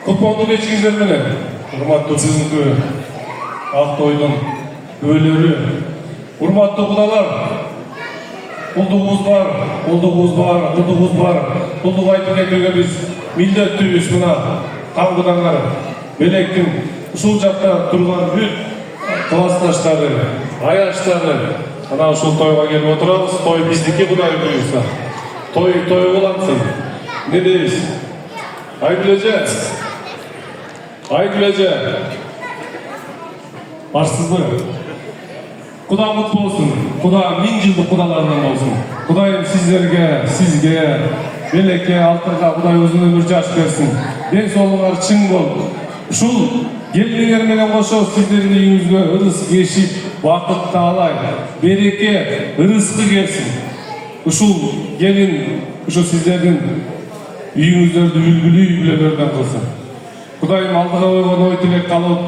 Кутмандуу кечиңиздер менен, урматтуу бүгүнкү ак тойдун күбөлөрү, урматтуу кудалар, улдугубуз бар, улдугубай тилектерге биз милдеттүүбүз. Мына каңгыдаңар белектин ушул жакта турган бүт классташтары, аяштары ана ушул тойго келип отурабыз. Той биздики, Кудай буюрса. Той болатсын. Не дейбиз? Айгүлеже. Барсызбы? Куда мут болсун. Куда 1000 жылдык кудаларынан болсун. Кудайым сизге, белекке, алтырга Кудай узун өмүр жаш берсин. Ден соолугуңар чың болуп. Ушул келиңер менен кошо сиздердин үйүңүзгө ырыс кешип, бакыт таалай, береке, ырыскы келсин. Ушул келин, ушул сиздердин үйүңүздөрдү үлгүлүү үй-бүлөлөрдөн кылсын. Кудайым алдыга койгон ой тилек калып,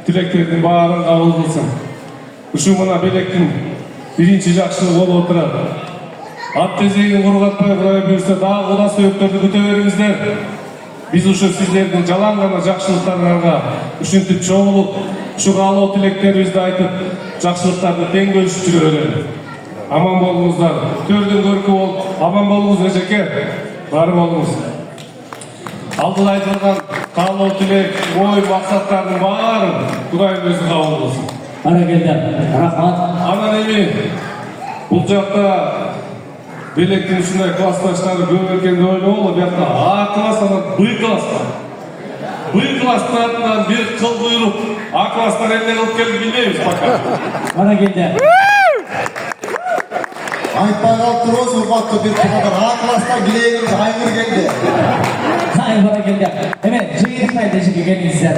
тилектердин баарын кабыл кылсын. Ушул мына белектин биринчи жакшылыгы болуп отурат. Ат тезегин кургатпай, Кудай буюрса дагы куда сөөктөрдү күтө бериңиздер. Биз ушу сиздердин жалаң гана жакшылыктарыңарга ушинтип чогулуп, ушу каалоо тилектерибизди айтып, жакшылыктарды тең бөлүшүп жүрө берели. Аман болуңуздар, төрдүн көркү болуп, аман болуңуз эжеке, бары болуңуз. Алдыда айтылган каалоо тилек, ой, максаттардын баарын Кудайым өзү кабыл кылсын. Баракелде, рахмат. Анан эми бул жакта белектин ушундай классташтары көп экен деп ойлогонго, биякта А класстан Б класста. Б класстарынан бир кыл буйрук, А класстан эмне кылып келди билбейбиз пока. Баракелде. Айтпай калып турбуз, урматтуу бир кудалар. А класстан килегиңиз айгыр келди. Баракелде. Эме, жыйынтпай дешеге келиңиздер.